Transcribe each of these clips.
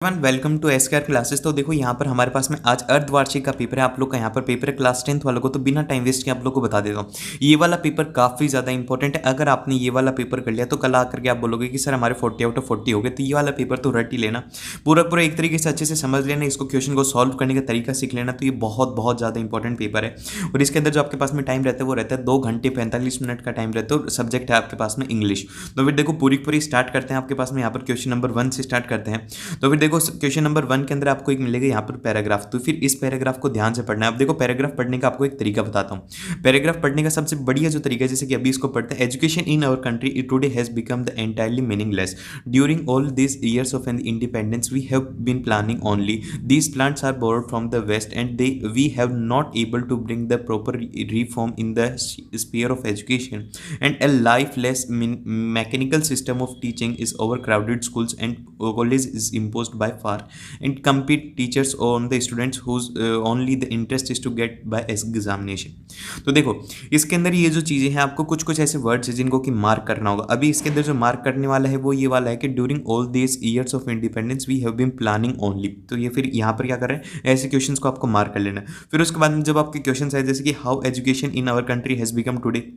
Welcome to SKR classes. तो देखो यहाँ पर हमारे पास में आज अर्धवार्षिक का पेपर है। आप लोग का यहाँ पर पेपर है क्लास 10th वालों को। तो बिना टाइम वेस्ट के आप लोग को बता देता हूँ, ये वाला पेपर काफ़ी ज़्यादा इंपॉर्टेंट है। अगर आपने ये वाला पेपर कर लिया तो कल आकर के आप बोलोगे कि सर हमारे 40 आउट ऑफ 40 हो गए। तो ये वाला पेपर तो रट ही लेना, पूरा पूरा एक तरीके से अच्छे से समझ लेना, इसको क्वेश्चन को सॉल्व करने का तरीका सीख लेना। तो ये बहुत बहुत ज़्यादा इंपॉर्टेंट पेपर है। और इसके अंदर जो आपके पास में टाइम रहता है वो रहता है 2 घंटे 45 मिनट का टाइम रहता है। और सब्जेक्ट है आपके पास में इंग्लिश। तो फिर देखो पूरी पूरी स्टार्ट करते हैं। आपके पास में यहाँ पर क्वेश्चन नंबर 1 से स्टार्ट करते हैं। तो फिर देखो क्वेश्चन नंबर 1 के अंदर आपको एक मिलेगा यहाँ पर पैराग्राफ। तो फिर इस पैराग्राफ को ध्यान से पढ़ना है। अब देखो पैराग्राफ पढ़ने का आपको एक तरीका बताता हूँ। पैराग्राफ पढ़ने का सबसे बढ़िया जो तरीका है, जैसे कि अभी इसको पढ़ते हैं। Education in our country today has become the entirely meaningless during all this years of an independence we have been planning only these plants are borrowed from the west and they we have not able to bring the proper reform in the sphere of education and a lifeless mechanical system of teaching is overcrowded schools and college is imposed by far and compete teachers on the students whose only the interest is to get by examination। तो देखो इसके अंदर ये जो चीज़ें हैं, आपको कुछ कुछ ऐसे वर्ड्स हैं जिनको कि मार्क करना होगा। अभी इसके अंदर जो मार्क करने वाला है वो ये वाला है कि during all this years of independence we have been planning only. तो ये फिर यहाँ पर क्या कर रहे हैं, ऐसे क्वेश्चंस को आपको मार्क कर लेना। फिर उसके बाद में जब आपके क्वेश्चन आए जैसे कि how education in our country has become today,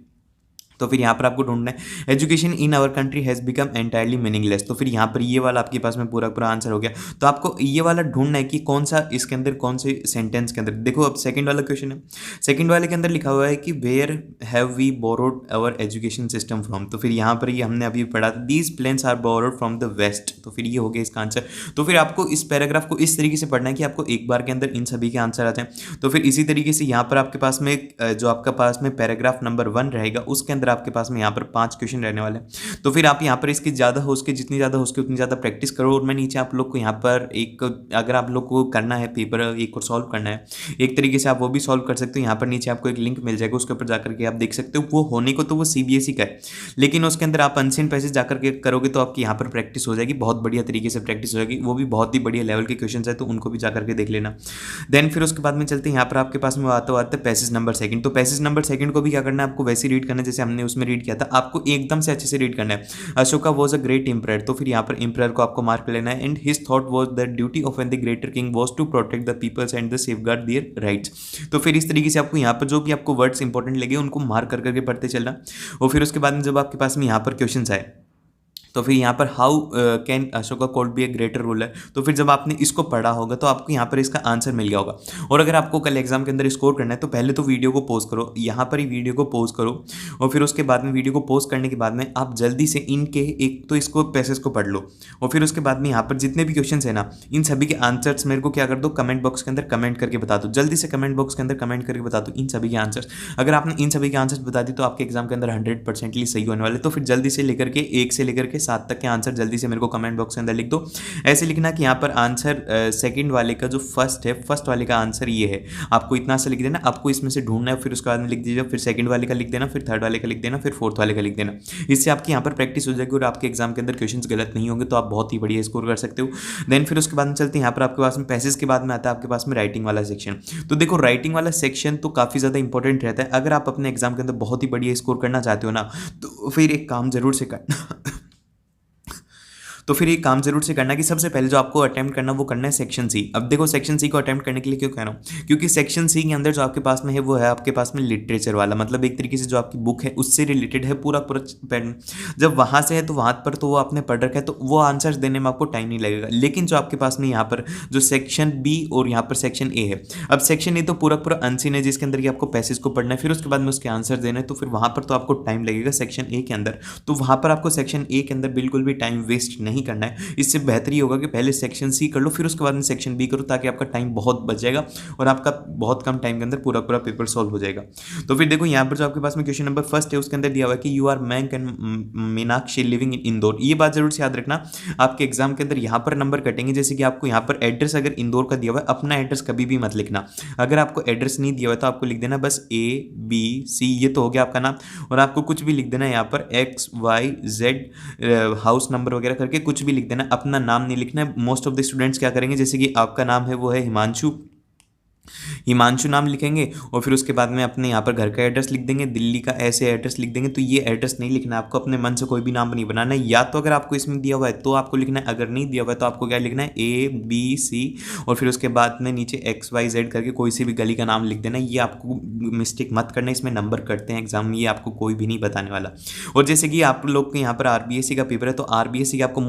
तो फिर यहाँ पर आपको ढूंढना है education in our country has become entirely meaningless. तो फिर यहाँ पर ये वाला आपके पास में पूरा पूरा आंसर हो गया। तो आपको ये वाला ढूंढना है कि कौन सा इसके अंदर कौन से सेंटेंस के अंदर। देखो अब सेकंड वाला क्वेश्चन है, सेकंड वाले के अंदर लिखा हुआ है कि where have we borrowed our education system from. तो फिर यहाँ पर ये हमने अभी पढ़ा these plans are borrowed from the west. तो फिर ये हो गया इसका आंसर। तो फिर आपको इस पैराग्राफ को इस तरीके से पढ़ना है कि आपको एक बार के अंदर इन सभी के आंसर आ जाए। तो फिर इसी तरीके से यहाँ पर आपके पास में जो आपका पास में पैराग्राफ नंबर 1 रहेगा उसके अंदर आपके पास में यहाँ पर 5 क्वेश्चन रहने वाले हैं। तो फिर आप यहाँ पर इसकी ज़्यादा हो उसके जितनी ज़्यादा हो उसके उतनी ज़्यादा प्रैक्टिस करो। और मैं नीचे आप लोग को यहाँ पर एक, अगर आप लोग को करना है पेपर एक और सॉल्व करना है एक तरीके से आप वो भी सॉल्व कर सकते हो। यहाँ पर नीचे आपको एक लिंक मिल जाएगा, उसके ऊपर जाकर के आप देख सकते हो। वो होने को तो वो CBSE का है, लेकिन उसके अंदर आप अनसीन पैसेज जाकर के करोगे तो आपकी यहाँ पर प्रैक्टिस हो जाएगी, बहुत बढ़िया तरीके से प्रैक्टिस हो जाएगी। वो भी बहुत ही बढ़िया लेवल के क्वेश्चन है, तो उनको भी जाकर के देख लेना। देन फिर उसके बाद में चलते हैं यहाँ पर आपके पास में आता है पैसेज नंबर 2। तो पैसेज नंबर 2 को भी क्या करना है, आपको वैसे रीड करना है जैसे हमने उसमें रीड किया था। आपको एकदम से अच्छे से रीड करना है। Ashoka was a great emperor. तो फिर यहाँ पर एम्परर को आपको मार्क लेना है। And his thought was the duty of an the greater king was to protect the peoples and the safeguard their rights. तो फिर इस तरीके से आपको यहाँ पर जो भी आपको वर्ड्स इंपॉर्टेंट लगे उनको मार्क कर करके पढ़ते चलना। और फिर उसके बाद में जब आपके पास में यहाँ पर क्वेश्चन आए तो फिर यहाँ पर how can Ashoka could be a greater ruler. तो फिर जब आपने इसको पढ़ा होगा तो आपको यहाँ पर इसका आंसर मिल गया होगा। और अगर आपको कल एग्जाम के अंदर स्कोर करना है तो पहले तो वीडियो को पॉज करो, यहाँ पर ही वीडियो को पॉज करो। और फिर उसके बाद में वीडियो को पॉज करने के बाद में आप जल्दी से इनके एक तो इसको पैसेज को पढ़ लो। और फिर उसके बाद में यहाँ पर जितने भी क्वेश्चन है ना, इन सभी के आंसर्स मेरे को क्या कर दो, कमेंट बॉक्स के अंदर कमेंट करके बता दो। जल्दी से कमेंट बॉक्स के अंदर कमेंट करके बता दो इन सभी के आंसर्स। अगर आपने इन सभी के आंसर्स बता दी तो आपके एग्जाम के अंदर 100% सही होने वाले। तो फिर जल्दी से लेकर के 1 से लेकर के 7 तक के आंसर जल्दी से मेरे को कमेंट बॉक्स के अंदर लिख दो। ऐसे लिखना कि यहाँ पर आंसर सेकंड वाले का जो फर्स्ट है, फर्स्ट वाले का आंसर ये है। आपको इतना सा लिख देना, आपको इसमें से ढूंढना है, फिर उसके बाद में लिख दीजिए, फिर सेकंड वाले का लिख देना, फिर थर्ड वाले का लिख देना, फिर फोर्थ वाले का लिख देना। इससे आपकी यहाँ पर प्रैक्टिस हो जाएगी और आपके एग्जाम के अंदर क्वेश्चंस गलत नहीं होंगे, तो आप बहुत ही बढ़िया स्कोर कर सकते हो। देन फिर उसके बाद में चलते हैं यहाँ पर आपके पास में पैसेज के बाद में आता है आपके पास में राइटिंग वाला सेक्शन। तो देखो राइटिंग वाला सेक्शन तो काफ़ी ज़्यादा इंपॉर्टेंट रहता है। अगर आप अपने एग्जाम के अंदर बहुत ही बढ़िया स्कोर करना चाहते हो ना, तो फिर एक काम जरूर से करना तो फिर ये काम जरूर से करना कि सबसे पहले जो आपको अटेम्प्ट करना वो करना है सेक्शन सी। अब देखो सेक्शन सी को अटेम्प्ट करने के लिए क्यों कह रहा हूँ, क्योंकि सेक्शन सी के अंदर जो आपके पास में है वो है आपके पास में लिटरेचर वाला, मतलब एक तरीके से जो आपकी बुक है उससे रिलेटेड है पूरा पूरा पैटर्न। जब वहाँ से है तो वहाँ पर तो वो आपने पढ़ रखा है, तो वो आंसर्स देने में आपको टाइम नहीं लगेगा। लेकिन जो आपके पास में यहाँ पर जो सेक्शन बी और यहाँ पर सेक्शन ए है, अब सेक्शन ए तो पूरा पूरा अनसीन है जिसके अंदर आपको पैसेज को पढ़ना है, फिर उसके बाद में उसके आंसर देना है। तो फिर वहाँ पर तो आपको टाइम लगेगा सेक्शन ए के अंदर, तो वहाँ पर आपको सेक्शन ए के अंदर बिल्कुल भी टाइम वेस्ट नहीं करना है। इससे बेहतर ही होगा कि पहले सेक्शन सी कर लो, फिर उसके बाद में सेक्शन बी करो, ताकि आपका टाइम बहुत बच जाएगा और आपका बहुत कम टाइम के अंदर पूरा पूरा पेपर सॉल्व हो जाएगा। तो फिर देखो यहाँ पर जो आपके पास में क्वेश्चन नंबर फर्स्ट है उसके अंदर दिया हुआ है कि यू आर मैंक and Meenakshi living in Indore. ये बात जरूर से याद रखना, आपके एग्जाम के अंदर यहाँ पर नंबर कटेंगे। जैसे कि आपको यहाँ पर एड्रेस अगर इंदौर का दिया हुआ है, अपना एड्रेस कभी भी मत लिखना। अगर आपको एड्रेस नहीं दिया हुआ है तो आपको लिख देना बस ABC, ये तो हो गया आपका नाम, और आपको कुछ भी लिख देना यहाँ पर XYZ हाउस नंबर वगैरह करके कुछ भी लिख देना, अपना नाम नहीं लिखना है। मोस्ट ऑफ द स्टूडेंट्स क्या करेंगे, जैसे कि आपका नाम है वो है हिमांशु, हिमांशु नाम लिखेंगे और फिर उसके बाद में अपने यहाँ पर घर का एड्रेस लिख देंगे, दिल्ली का ऐसे एड्रेस लिख देंगे। तो ये एड्रेस नहीं लिखना है आपको, अपने मन से कोई भी नाम नहीं बनाना है। या तो अगर आपको इसमें दिया हुआ है तो आपको लिखना है, अगर नहीं दिया हुआ है तो आपको क्या लिखना है, ABC और फिर उसके बाद में नीचे XYZ करके कोई सी भी गली का नाम लिख देना। ये आपको मिस्टेक मत करना, इसमें नंबर कटते हैं एग्जाम में, ये आपको कोई भी नहीं बताने वाला। और जैसे कि आप लोग के यहाँ पर RBSC का पेपर है, तो RBSC के आपको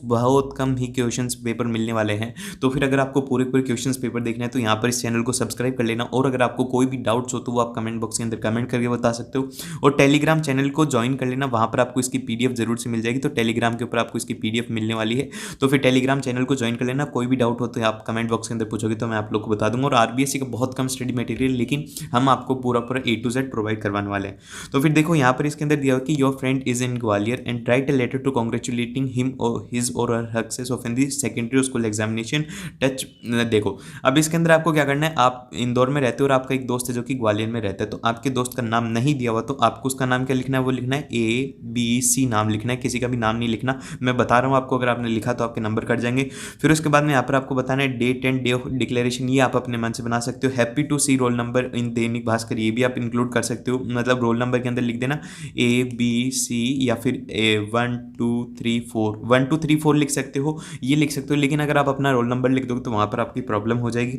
बहुत कम ही क्वेश्चन पेपर मिलने वाले हैं। तो फिर अगर आपको पूरे पूरे क्वेश्चन पेपर देखना है तो यहाँ पर इस चैनल को सब्सक्राइब कर लेना। और अगर आपको कोई भी डाउट्स हो तो वो आप कमेंट बॉक्स के अंदर कमेंट करके बता सकते हो। और टेलीग्राम चैनल को ज्वाइन कर लेना, वहाँ पर आपको इसकी PDF जरूर से मिल जाएगी। तो टेलीग्राम के ऊपर आपको इसकी PDF मिलने वाली है, तो फिर टेलीग्राम चैनल को ज्वाइन कर लेना। कोई भी डाउट हो तो आप कमेंट बॉक्स के अंदर पूछोगे तो मैं आप लोग को बता दूंगा। और RBSC का बहुत कम स्टडी मटेरियल, लेकिन हम आपको पूरा पूरा A to Z प्रोवाइड करवाने वाले हैं। तो फिर देखो यहाँ पर इसके अंदर दिया हुआ कि your friend is in Gwalior and write a letter to congratulating him or his or her success of in the secondary school examination touch. देखो अब इसके अंदर आपको क्या करना है, आप इंदौर में रहते हो और आपका एक दोस्त है जो कि ग्वालियर में रहता है, तो आपके दोस्त का नाम नहीं दिया हुआ तो आपको उसका नाम क्या लिखना है, वो लिखना है ABC नाम लिखना है, किसी का भी नाम नहीं लिखना। मैं बता रहा हूँ आपको, अगर आपने लिखा तो आपके नंबर कट जाएंगे। फिर उसके बाद में यहाँ पर आपको बताना है date and day of declaration, ये आप अपने मन से बना सकते हो। Happy to see roll number in Dainik Bhaskar, ये भी आप इंक्लूड कर सकते हो, मतलब रोल नंबर के अंदर लिख देना ABC या फिर 1 2 3 4 1 2 3 4 लिख सकते हो, ये लिख सकते हो। लेकिन अगर आप अपना रोल नंबर लिख दोगे तो वहाँ पर आपकी प्रॉब्लम हो जाएगी।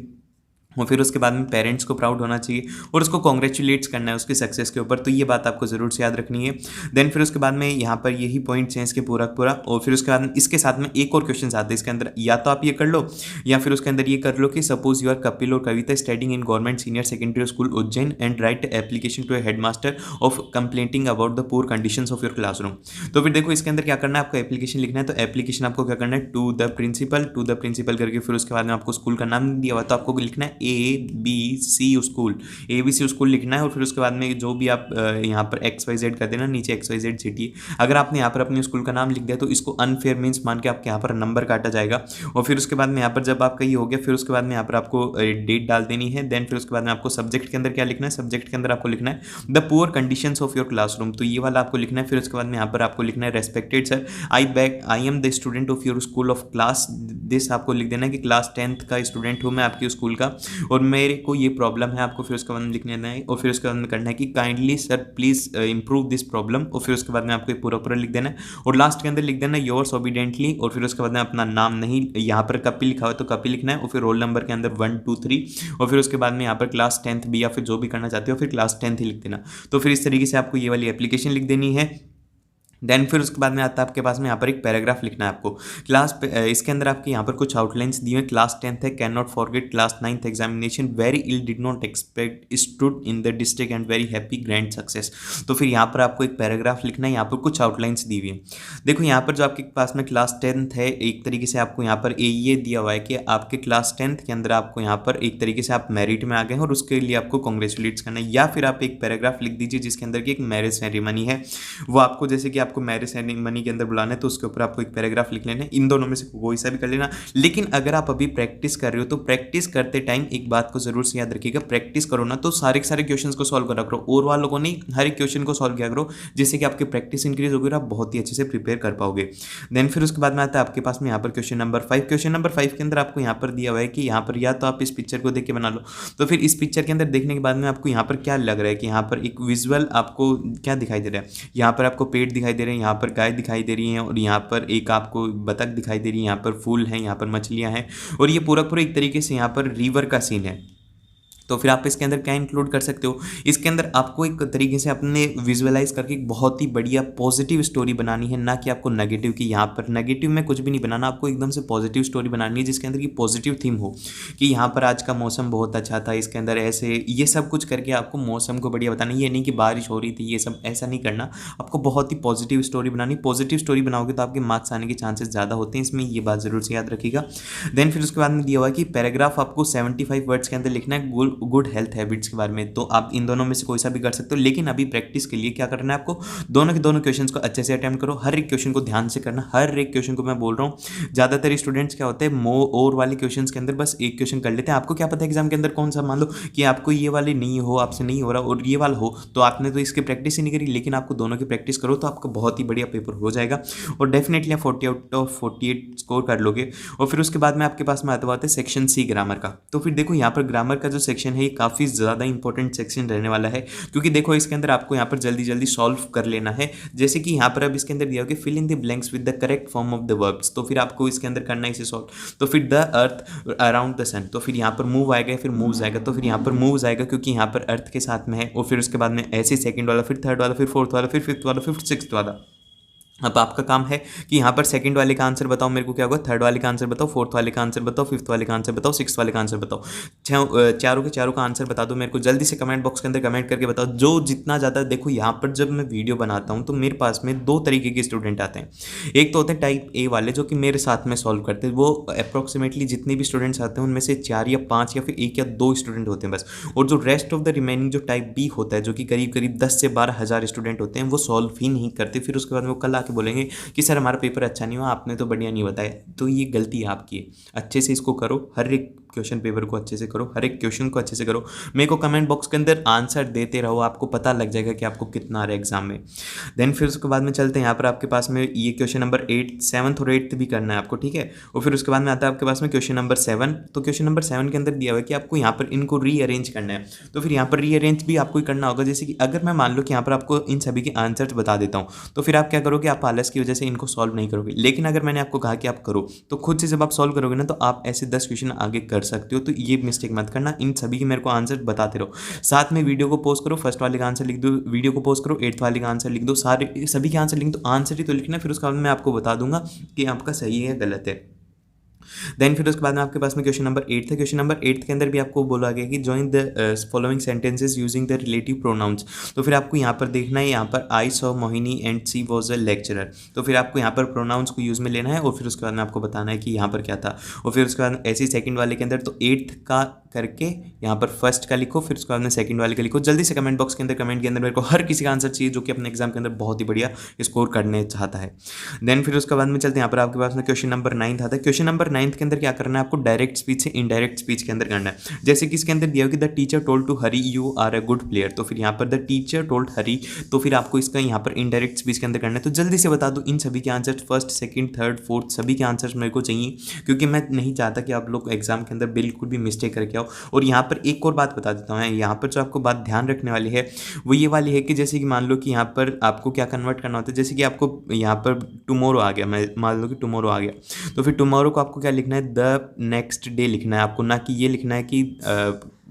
और फिर उसके बाद में पेरेंट्स को प्राउड होना चाहिए और उसको कॉन्ग्रेचुलेट्स करना है उसके सक्सेस के ऊपर, तो ये बात आपको ज़रूर से याद रखनी है। देन फिर उसके बाद में यहाँ पर यही पॉइंट्स हैं इसके पूरा पूरा। और फिर उसके बाद में इसके साथ में एक और क्वेश्चन आते हैं इसके अंदर, या तो आप ये कर लो या फिर उसके अंदर ये कर लो कि suppose you are Kapil or Kavita studying in government senior secondary school Ujjain and write application to a headmaster of complaining about the poor conditions of your classroom. तो फिर देखो इसके अंदर क्या करना है, आपको एप्लीकेशन लिखना है। तो एप्लीकेशन आपको क्या करना है, टू द प्रिंसिपल करके फिर उसके बाद में आपको स्कूल का नाम दिया हुआ तो आपको लिखना है ABC स्कूल लिखना है। और फिर उसके बाद में जो भी आप यहाँ पर XYZ कर देना, नीचे XYZ सिटी। अगर आपने यहाँ पर अपने स्कूल का नाम लिख दिया तो इसको अनफेयर मीन्स मान के आपके यहाँ पर नंबर काटा जाएगा। और फिर उसके बाद में यहाँ पर जब आपका ये हो गया, फिर उसके बाद में यहाँ पर आपको डेट डाल देनी है। देन फिर उसके बाद में आपको सब्जेक्ट के अंदर क्या लिखना है, सब्जेक्ट के अंदर आपको लिखना है the poor conditions of your classroom, तो ये वाला आपको लिखना है। फिर उसके बाद में यहाँ पर आपको लिखना है respected sir I am the student of your school of class this, आपको लिख देना है कि क्लास 10th का स्टूडेंट हूँ मैं आपके स्कूल का और मेरे को ये प्रॉब्लम है, आपको फिर उसके बाद में लिखना है। और फिर उसके बाद में करना है कि kindly sir please improve this problem, और फिर उसके बाद में आपको पूरा पूरा लिख देना है। और लास्ट के अंदर लिख देना है योर्स ओबीडेंटली, और फिर उसके बाद में अपना नाम नहीं, यहाँ पर कपिल लिखा हुआ है तो कपिल लिखना है। और फिर रोल नंबर के अंदर 1 2 3 और फिर उसके बाद में यहाँ पर क्लास 10th भी या फिर जो भी करना चाहते हो फिर क्लास 10th ही लिख देना। तो फिर इस तरीके से आपको ये वाली एप्लीकेशन लिख देनी है। देन फिर उसके बाद में आता है आपके पास में यहाँ पर एक पैराग्राफ लिखना है आपको क्लास इसके अंदर आपके यहाँ पर कुछ आउटलाइंस दिए हैं। क्लास 10th है, can not forget class 9th examination, very ill did not expect stood in the district and very happy grand success. तो फिर यहाँ पर आपको एक पैराग्राफ लिखना है, यहाँ पर कुछ आउटलाइंस दी हुई है। देखो यहाँ पर जो आपके पास में क्लास 10th है, एक तरीके से आपको यहाँ पर ये दिया हुआ है कि आपके क्लास 10th के अंदर आपको यहाँ पर एक तरीके से आप मेरिट में आ गए हैं और उसके लिए आपको कॉन्ग्रेचुलेट्स करना है। या फिर आप एक पैराग्राफ लिख दीजिए जिसके अंदर की एक मैरिज सेरेमनी है, वो आपको जैसे कि आपको मैरिज सेरेमनी के अंदर बुलाना है तो उसके ऊपर आपको एक पैराग्राफ लिख लेना है। इन दोनों में से कोई सा भी कर लेना। लेकिन अगर आप अभी प्रैक्टिस कर रहे हो तो प्रैक्टिस करते टाइम एक बात को जरूर से याद रखिएगा, प्रैक्टिस करो ना तो सारे क्वेश्चंस को सॉल्व करा करो, और वालों को नहीं, हर एक क्वेश्चन को सॉल्व किया करो, जिससे कि आपकी प्रैक्टिस इंक्रीज होगी और आप बहुत ही अच्छे से प्रिपेयर कर पाओगे। देन फिर उसके बाद में आता है आपके पास में यहाँ पर क्वेश्चन नंबर 5। क्वेश्चन नंबर 5 के अंदर आपको यहाँ पर दिया हुआ है कि यहाँ पर या तो आप इस पिक्चर को देख के बना लो। तो फिर इस पिक्चर के अंदर देखने के बाद में आपको यहाँ पर क्या लग रहा है कि यहाँ पर एक विजुअल आपको क्या दिखाई दे रहा है, यहाँ पर आपको पेड़ दिखाई दे रहे हैं, यहाँ पर गाय दिखाई दे रही है और यहाँ पर एक आपको बतख दिखाई दे रही है, यहाँ पर फूल है, यहाँ पर मछलियाँ हैं और ये पूरा पूरा एक तरीके से यहाँ पर रिवर का सीन है। तो फिर आप इसके अंदर क्या इंक्लूड कर सकते हो, इसके अंदर आपको एक तरीके से अपने विजुअलाइज करके एक बहुत ही बढ़िया पॉजिटिव स्टोरी बनानी है, ना कि आपको नेगेटिव की। यहाँ पर नेगेटिव में कुछ भी नहीं बनाना, आपको एकदम से पॉजिटिव स्टोरी बनानी है जिसके अंदर की पॉजिटिव थीम हो कि यहाँ पर आज का मौसम बहुत अच्छा था, इसके अंदर ऐसे ये सब कुछ करके आपको मौसम को बढ़िया बताना। ये नहीं कि बारिश हो रही थी, ये सब ऐसा नहीं करना, आपको बहुत ही पॉजिटिव स्टोरी बनानी। पॉजिटिव स्टोरी बनाओगे तो आपके मार्क्स आने के चांसेस ज़्यादा होते हैं, इसमें ये बात जरूर से याद रखिएगा। देन फिर उसके बाद में दिया हुआ है कि पैराग्राफ आपको 75 वर्ड्स के अंदर लिखना है। गुड हेल्थ हैबिट्स के बारे में, तो आप इन दोनों में से कोई सा भी कर सकते हो। लेकिन अभी प्रैक्टिस के लिए क्या करना है आपको, दोनों के दोनों क्वेश्चंस को अच्छे से अटेम्प्ट करो, हर एक क्वेश्चन को ध्यान से करना, हर एक क्वेश्चन को मैं बोल रहा हूँ। ज़्यादातर स्टूडेंट्स क्या होते हैं और वाले क्वेश्चन के अंदर बस एक क्वेश्चन कर लेते हैं। आपको क्या पता है एग्जाम के अंदर कौन सा, मान लो कि आपको ये वाले नहीं हो, आपसे नहीं हो रहा और ये वाला हो, तो आपने तो इसकी प्रैक्टिस ही नहीं करी। लेकिन आपको दोनों की प्रैक्टिस करो तो आपका बहुत ही बढ़िया पेपर हो जाएगा और डेफिनेटली आप 40 आउट ऑफ 48 स्कोर कर लोगे। और फिर उसके बाद में आपके पास में आता है सेक्शन सी ग्रामर का। तो फिर देखो यहाँ पर ग्रामर का जो सेक्शन है ये काफ़ी ज़्यादा इंपॉर्टेंट सेक्शन रहने वाला है, क्योंकि देखो इसके अंदर आपको यहाँ पर जल्दी जल्दी सॉल्व कर लेना है। जैसे कि यहाँ पर अब इसके अंदर दिया हो कि fill in the blanks with the correct form of the verbs, तो फिर आपको इसके अंदर करना है इसे सॉल्व। तो फिर द अर्थ अराउंड द सन, तो फिर यहाँ पर मूव आएगा, फिर मूव्स आएगा, तो फिर यहाँ पर मूव्स आएगा क्योंकि यहाँ पर अर्थ के साथ में है। और फिर उसके बाद में ऐसे सेकंड वाला, फिर थर्ड वाला, फिर फोर्थ वाला, फिर फिफ्थ वाला, फिर सिक्स्थ वाला। अब आपका काम है कि यहाँ पर सेकंड वाले का आंसर बताओ मेरे को क्या होगा, थर्ड वाले का आंसर बताओ, फोर्थ वाले का आंसर बताओ, फिफ्थ वाले का आंसर बताओ, सिक्स वाले का आंसर बताओ। चारों के चारों का आंसर बता दो मेरे को जल्दी से, कमेंट बॉक्स के अंदर कमेंट करके बताओ जो जितना ज़्यादा। देखो यहाँ पर जब मैं वीडियो बनाता हूँ तो मेरे पास में दो तरीके के स्टूडेंट आते हैं। एक तो होते हैं टाइप ए वाले जो कि मेरे साथ में सॉल्व करते हैं, वो अप्रॉक्सीमेटली जितने भी स्टूडेंट्स आते हैं उनमें से 4 या 5 या फिर 1 या 2 स्टूडेंट होते हैं बस। और जो रेस्ट ऑफ द रिमेनिंग जो टाइप बी होता है, जो कि करीब करीब 10 से 12 हज़ार स्टूडेंट होते हैं, वो सॉल्व ही नहीं करते। फिर उसके बाद में वो कल आके बोलेंगे कि सर हमारा पेपर अच्छा नहीं हुआ, आपने तो बढ़िया नहीं बताया। तो ये गलती आपकी है, अच्छे से इसको करो, हर एक क्वेश्चन पेपर को अच्छे से करो, हर एक क्वेश्चन को अच्छे से करो। मेरे को कमेंट बॉक्स के अंदर आंसर देते रहो, आपको पता लग जाएगा कि आपको कितना आ रहा है एग्जाम में। देन फिर उसके बाद में चलते हैं यहाँ पर आपके पास में ये क्वेश्चन नंबर 8, 7th और 8th भी करना है आपको, ठीक है। और फिर उसके बाद में आता है आपके पास में क्वेश्चन नंबर 7। तो क्वेश्चन नंबर 7 के अंदर दिया हुआ है कि आपको यहाँ पर इनको रीअरेंज करना है। तो फिर यहाँ पर रीअरेंज भी आपको ही करना होगा। जैसे कि अगर मैं मान लो कि यहाँ पर आपको इन सभी के आंसर्स बता देता हूँ, तो फिर आप क्या करोगे, आप आलस की वजह से इनको सॉल्व नहीं करोगे। लेकिन अगर मैंने आपको कहा कि आप करो, तो खुद से जब आप सॉल्व करोगे ना, तो आप ऐसे 10 क्वेश्चन आगे कर सकते हो। तो ये मिस्टेक मत करना, इन सभी के मेरे को आंसर बताते रहो। साथ में वीडियो को पोस्ट करो, फर्स्ट वाले का आंसर लिख दो, वीडियो को पोस्ट करो, 8th वाले का आंसर लिख दो, सारे सभी के आंसर लिख दो। आंसर ही तो लिखना, फिर उसके बाद मैं आपको बता दूंगा कि आपका सही है गलत है। देन फिर उसके बाद में आपके पास में क्वेश्चन नंबर 8 है। क्वेश्चन नंबर 8 के अंदर भी आपको बोला गया कि join the following sentences using the relative pronouns. तो फिर आपको यहाँ पर देखना है, यहाँ पर I saw Mohini and she was a lecturer. तो फिर आपको यहाँ पर प्रोनाउंस को यूज़ में लेना है और फिर उसके बाद में आपको बताना है कि यहाँ पर क्या था। और फिर उसके बाद ऐसे सेकंड वाले के अंदर तो 8th का करके यहाँ पर फर्स्ट का लिखो, फिर उसके बाद में सेकंड वाले का लिखो। जल्दी से कमेंट बॉक्स के अंदर, कमेंट के अंदर मेरे को हर किसी का आंसर चाहिए जो कि अपने एग्जाम के अंदर बहुत ही बढ़िया स्कोर करने चाहता है। देन फिर उसके बाद में चलते हैं, यहाँ पर आपके पास में क्वेश्चन नंबर 9 आता है। क्वेश्चन नंबर 9 के अंदर क्या करना है आपको, डायरेक्ट स्पीच से इनडायरेक्ट स्पीच के अंदर करना है। जैसे कि इसके अंदर दिया हो कि the teacher told to Hari you are a good player. तो फिर यहाँ पर द टीचर टोल्ड हरी, तो फिर आपको इसका यहाँ पर इनडायरेक्ट स्पीच के अंदर करना है। तो जल्दी से बता दो इन सभी के answer, first, second, third, fourth सभी के आंसर्स मेरे को चाहिए, क्योंकि मैं नहीं चाहता कि आप लोग एग्जाम के अंदर बिल्कुल भी मिस्टेक करके आओ। और यहाँ पर एक और बात बता देता हूँ, यहाँ पर जो आपको बात ध्यान रखने वाली है वो ये वाली है कि जैसे कि मान लो कि यहाँ पर आपको क्या कन्वर्ट करना होता है। जैसे कि आपको यहाँ पर टुमारो आ गया, मैं मान लो कि टुमारो आ गया, तो फिर टुमारो को आपको क्या लिखना है, द नेक्स्ट डे लिखना है आपको, ना कि ये लिखना है कि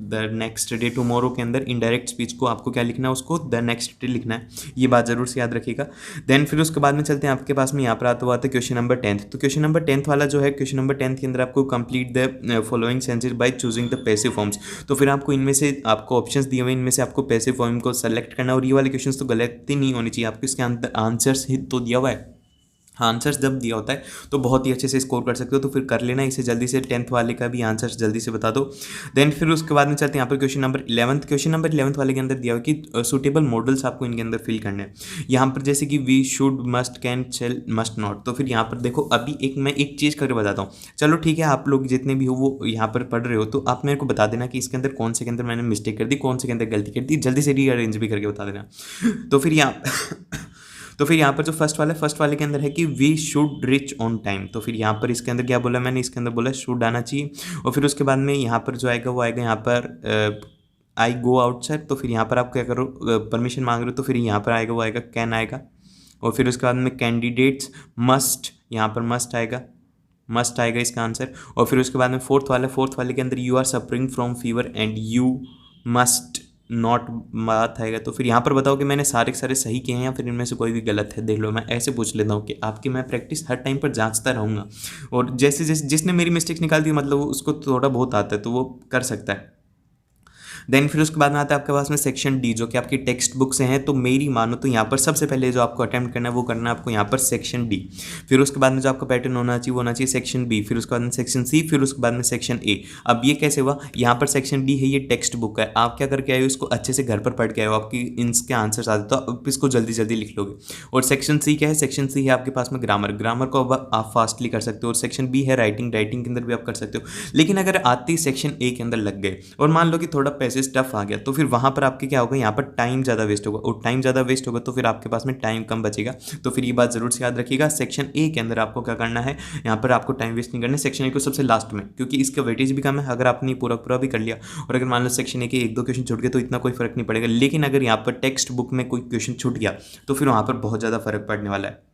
द नेक्स्ट डे। टुमारो के अंदर इनडायरेक्ट स्पीच को आपको क्या लिखना है, उसको द नेक्स्ट डे लिखना है। ये बात जरूर से याद रखिएगा। देन फिर उसके बाद में चलते हैं आपके पास में यहाँ पर आता है क्वेश्चन नंबर 10। तो क्वेश्चन नंबर 10 वाला जो है, क्वेश्चन नंबर 10 के अंदर आपको complete the following sentences by choosing the passive forms. तो फिर आपको इनमें से आपको ऑप्शंस दिए हुए, इनमें से आपको पैसिव फॉर्म को सेलेक्ट करना। और ये वाले क्वेश्चंस तो गलत ही नहीं होनी चाहिए, आपको इसके अंदर आंसर्स ही तो दिया हुआ है। आंसर्स जब दिया होता है तो बहुत ही अच्छे से स्कोर कर सकते हो। तो फिर कर लेना इसे जल्दी से, 10th वाले का भी आंसर्स जल्दी से बता दो। देन फिर उसके बाद में चलते हैं यहाँ पर क्वेश्चन नंबर 11। क्वेश्चन नंबर 11 वाले के अंदर दिया हुआ कि सूटेबल मॉडल्स आपको इनके अंदर फिल करने हैं। यहाँ पर जैसे कि we should, must, can, shall, must not. तो फिर यहाँ पर देखो, अभी मैं एक चीज़ करके बताता हूँ। चलो ठीक है, आप लोग जितने भी हो वो यहाँ पर पढ़ रहे हो, तो आप मेरे को बता देना कि इसके अंदर कौन से के अंदर मैंने मिस्टेक कर दी, कौन से के अंदर गलती कर दी, जल्दी से रीअरेंज भी करके बता देना। तो फिर यहाँ पर जो फर्स्ट वाले के अंदर है कि we should reach on time. तो फिर यहाँ पर इसके अंदर क्या बोला मैंने, इसके अंदर बोला शुड आना चाहिए। और फिर उसके बाद में यहाँ पर जो आएगा वो आएगा यहाँ पर आई गो आउटसाइड। तो फिर यहाँ पर आप क्या करो, परमिशन मांग रहे हो, तो फिर यहाँ पर आएगा वो आएगा कैन आएगा। और फिर उसके बाद में कैंडिडेट्स मस्ट, यहाँ पर मस्ट आएगा इसका आंसर। और फिर उसके बाद में फोर्थ वाले के अंदर you are suffering from fever and you must not बात आएगा। तो फिर यहाँ पर बताओ कि मैंने सारे सही किए हैं या फिर इनमें से कोई भी गलत है। देख लो, मैं ऐसे पूछ लेता हूँ कि आपकी मैं प्रैक्टिस हर टाइम पर जांचता रहूँगा। और जैसे जिसने मेरी मिस्टेक्स निकाल दी, मतलब उसको थोड़ा बहुत आता है तो वो कर सकता है। देन फिर उसके बाद में आता है आपके पास में सेक्शन डी, जो कि आपकी टेक्स्ट बुक से हैं। तो मेरी मानो तो यहाँ पर सबसे पहले जो आपको अटेम्प्ट करना है वो करना है आपको यहाँ पर सेक्शन डी। फिर उसके बाद में जो आपका पैटर्न होना चाहिए वो होना चाहिए सेक्शन बी, फिर उसके बाद में सेक्शन सी, फिर उसके बाद में सेक्शन ए। अब ये कैसे हुआ, यहाँ पर सेक्शन डी है, ये टेक्स्ट बुक है, आप क्या करके आए हो, इसको अच्छे से घर पर पढ़ के आए हो, आपकी इनके आंसर्स आते तो आप इसको जल्दी जल्दी लिख लोगे। और सेक्शन सी क्या है, सेक्शन सी है आपके पास में ग्रामर, ग्रामर को अब आप फास्टली कर सकते हो। और सेक्शन बी है राइटिंग, राइटिंग के अंदर भी आप कर सकते हो। लेकिन अगर आते ही सेक्शन ए के अंदर लग गए और मान लो कि थोड़ा पैसेज टफ आ गया, तो फिर वहाँ पर आपके क्या होगा, यहाँ पर टाइम ज़्यादा वेस्ट होगा, और टाइम ज़्यादा वेस्ट होगा तो फिर आपके पास में टाइम कम बचेगा। तो फिर ये बात ज़रूर से याद रखिएगा, सेक्शन ए के अंदर आपको क्या करना है, यहाँ पर आपको टाइम वेस्ट नहीं करना है, सेक्शन ए को सबसे लास्ट में, क्योंकि इसका वेटेज भी कम है। अगर आपने पूरा पूरा भी कर लिया और अगर मान लो सेक्शन ए के एक दो क्वेश्चन छूट गए तो इतना कोई फर्क नहीं पड़ेगा। लेकिन अगर यहाँ पर टेक्स्ट बुक में कोई क्वेश्चन छूट गया तो फिर वहाँ पर बहुत ज़्यादा फर्क पड़ने वाला है।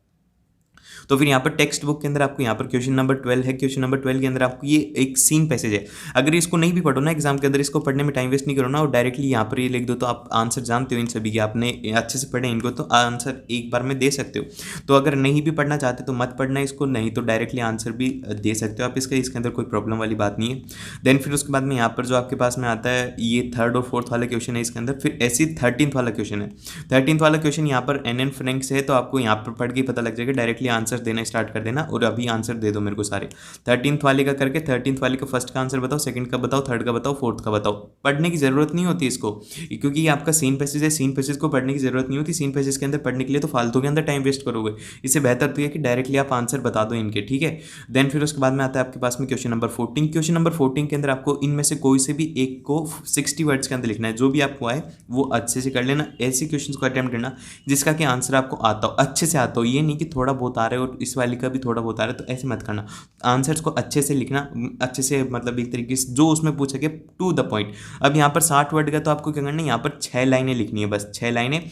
तो फिर यहाँ पर टेक्स्ट बुक के अंदर आपको यहाँ पर क्वेश्चन नंबर 12 है, क्वेश्चन नंबर 12 के अंदर आपको ये एक सीन पैसेज है। अगर इसको नहीं भी पढ़ो ना एग्जाम के अंदर, इसको पढ़ने में टाइम वेस्ट नहीं करो ना और डायरेक्टली यहाँ पर ये लिख दो, तो आप आंसर जानते हो इन सभी के, आपने अच्छे से पढ़े इनको, तो आंसर एक बार में दे सकते हो। तो अगर नहीं भी पढ़ना चाहते तो मत पढ़ना इसको, नहीं तो डायरेक्टली आंसर भी दे सकते हो आप इसका, इसके अंदर कोई प्रॉब्लम वाली बात नहीं है। देन फिर उसके बाद में यहाँ पर जो आपके पास में आता है ये थर्ड और फोर्थ वाला क्वेश्चन है इसके अंदर। फिर ऐसी 13th वाला क्वेश्चन है, 13th वाला क्वेश्चन यहाँ पर एन फ्रैंक से है, तो आपको यहाँ पर पढ़ के पता लग जाएगा, डायरेक्टली आंसर देना स्टार्ट कर देना और अभी आंसर दे दो मेरे को सारे 13th वाले का करके। 13th वाले का फर्स्ट का आंसर बताओ, सेकंड का बताओ, थर्ड का बताओ, फोर्थ का बताओ। पढ़ने की जरूरत नहीं होती इसको, क्योंकि ये आपका सीन पैसेज है, सीन पैसेज को पढ़ने की जरूरत नहीं होती। सीन पैसेज के अंदर पढ़ने के लिए तो फालतू के अंदर टाइम वेस्ट करोगे, इससे बेहतर तो है कि डायरेक्टली आप आंसर बता दो इनके, ठीक है। देन फिर उसके बाद में आता है आपके पास में क्वेश्चन नंबर 14। क्वेश्चन नंबर 14 के अंदर आपको इनमें से कोई से भी एक को 60 वर्ड्स के अंदर लिखना है। जो भी आपको आए वो अच्छे से कर लेना, ऐसे क्वेश्चन को अटेम्प्ट करना जिसका कि आंसर आपको आता हो, अच्छे से आता हो। ये नहीं कि थोड़ा बहुत आ रहा है और इस वाले का भी थोड़ा बहुत आ रहा है, तो ऐसे मत करना। आंसर्स को अच्छे से लिखना, अच्छे से मतलब एक तरीके से जो उसमें पूछा गया टू द पॉइंट। अब यहाँ पर 60 वर्ड का तो आपको क्या करना है, यहाँ पर 6 लाइनें लिखनी है, बस 6 लाइनें।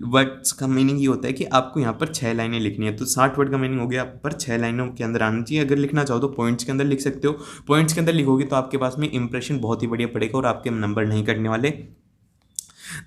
वर्ड्स का मीनिंग ये होता है कि आपको यहाँ पर 6 लाइनें लिखनी है। तो 60 वर्ड का मीनिंग हो गया आप पर 6 लाइनों के अंदर आना चाहिए। अगर लिखना चाहो तो पॉइंट्स के अंदर लिख सकते हो, पॉइंट्स के अंदर लिखोगे तो आपके पास में इंप्रेशन बहुत ही बढ़िया पड़ेगा और आपके नंबर नहीं कटने वाले।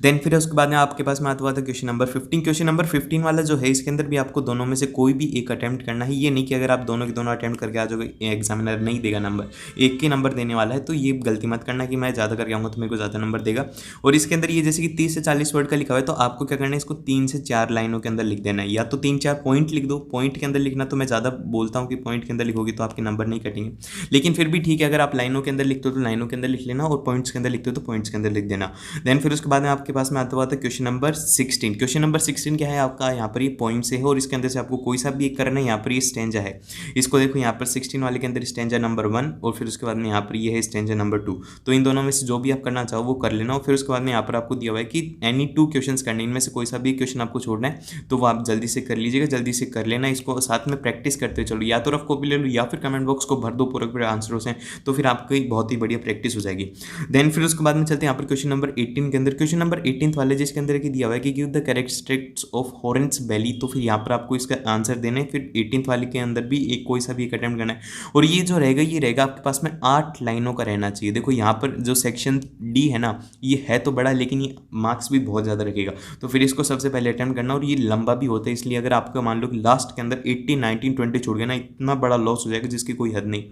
देन फिर उसके बाद में आपके पास में आता हुआ था क्वेश्चन नंबर 15। क्वेश्चन नंबर 15 वाला जो है इसके अंदर भी आपको दोनों में से कोई भी एक अटेम्प्ट करना है। ये नहीं कि अगर आप दोनों के दोनों अटेम्प्ट करके आ जाओगे एग्जामिनर नहीं देगा नंबर, एक के नंबर देने वाला है। तो ये गलती मत करना कि मैं ज़्यादा करके आऊँगा तो मेरे को ज़्यादा नंबर देगा। और इसके अंदर ये जैसे कि 30 से 40 वर्ड का लिखा हुआ है, तो आपको क्या करना है, इसको 3 से 4 लाइनों के अंदर लिख देना है, या तो 3-4 पॉइंट लिख दो। पॉइंट के अंदर लिखना तो मैं ज़्यादा बोलता हूँ कि पॉइंट के अंदर लिखोगे तो आपके नंबर नहीं कटेंगे, लेकिन फिर भी ठीक है, अगर आप लाइनों के अंदर लिखते हो तो लाइनों के अंदर लिख लेना, और पॉइंट्स के अंदर लिखते हो तो पॉइंट्स के अंदर लिख देना। देन फिर उसके बाद में आपके पास में आता हुआ था क्वेश्चन नंबर 16। क्वेश्चन नंबर 16 क्या है आपका, यहाँ पर ये पॉइंट से है और इसके अंदर से आपको कोई सा भी एक करना है। यहाँ पर ये स्टेंजा है, इसको देखो यहाँ पर 16 वाले के अंदर स्टेंजा नंबर 1 और फिर उसके बाद में यहाँ पर ये है स्टेंजा नंबर 2। तो इन दोनों में से जो भी आप करना चाहो वो कर लेना। और फिर उसके बाद में यहाँ पर आपको दिया हुआ है कि एनी 2 क्वेश्चन करने, इनमें से कोई सा भी क्वेश्चन आपको छोड़ना है तो वो आप जल्दी से कर लीजिएगा, जल्दी से कर लेना। इसको साथ में प्रैक्टिस करते चलो, या तो रफ कॉपी ले लो या फिर कमेंट बॉक्स को भर दो पूरे पूरे आंसरों से, तो फिर आपकी बहुत ही बढ़िया प्रैक्टिस हो जाएगी। देन फिर उसके बाद में चलते हैं यहाँ पर क्वेश्चन नंबर 18 के अंदर। क्वेश्चन नंबर 18 वाले जिसके अंदर की दिया हुआ है कि गिव द कैरेक्टरिस्टिक्स ऑफ हॉरेंस वैली, तो फिर यहाँ पर आपको इसका आंसर देना है। फिर 18th वाले के अंदर भी एक कोई सा भी एक अटेम्प्ट करना है, और ये जो रहेगा ये रहेगा आपके पास में 8 लाइनों का रहना चाहिए। देखो यहाँ पर जो सेक्शन डी है ना, ये है तो बड़ा लेकिन ये मार्क्स भी बहुत ज़्यादा रखेगा, तो फिर इसको सबसे पहले अटेम्प्ट करना। और ये लंबा भी होता है, इसलिए अगर आपका मान लो कि लास्ट के अंदर 18, 19, 20 छोड़ गया ना, इतना बड़ा लॉस हो जाएगा जिसकी कोई हद नहीं।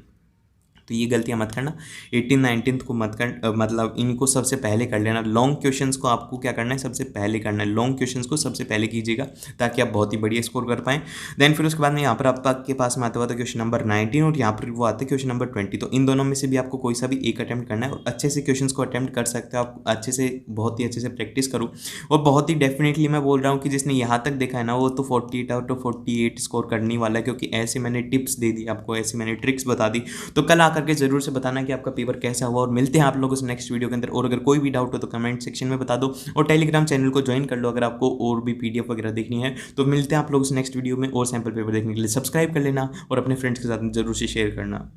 तो ये गलतियां मत करना, 18, 19 को मत कर, मतलब इनको सबसे पहले कर लेना। लॉन्ग क्वेश्चंस को आपको क्या करना है, सबसे पहले करना है। लॉन्ग क्वेश्चंस को सबसे पहले कीजिएगा ताकि आप बहुत ही बढ़िया स्कोर कर पाएं। देन फिर उसके बाद में यहाँ पर आपके पास में आता हुआ था क्वेश्चन नंबर 19 और यहाँ पर वो आता है क्वेश्चन नंबर 20। तो इन दोनों में से भी आपको कोई सा भी एक अटैम्प्ट करना है और अच्छे से क्वेश्चन को अटैम्प्ट कर सकते हो आप, अच्छे से बहुत ही अच्छे से प्रैक्टिस करो। और बहुत ही डेफिनेटली मैं बोल रहा हूँ कि जिसने यहाँ तक देखा है ना वो तो 48 आउट ऑफ 48 स्कोर करने वाला है, क्योंकि ऐसे मैंने टिप्स दे दी आपको, ऐसे मैंने ट्रिक्स बता दी। तो कल आकर के जरूर से बताना कि आपका पेपर कैसा हुआ, और मिलते हैं आप लोगों से नेक्स्ट वीडियो के अंदर। और अगर कोई भी डाउट हो तो कमेंट सेक्शन में बता दो, और टेलीग्राम चैनल को ज्वाइन कर लो अगर आपको और भी पीडीएफ वगैरह देखनी है। तो मिलते हैं आप लोगों से नेक्स्ट वीडियो में, और सैंपल पेपर देखने के लिए सब्सक्राइब कर लेना और अपने फ्रेंड्स के साथ जरूर से शेयर करना।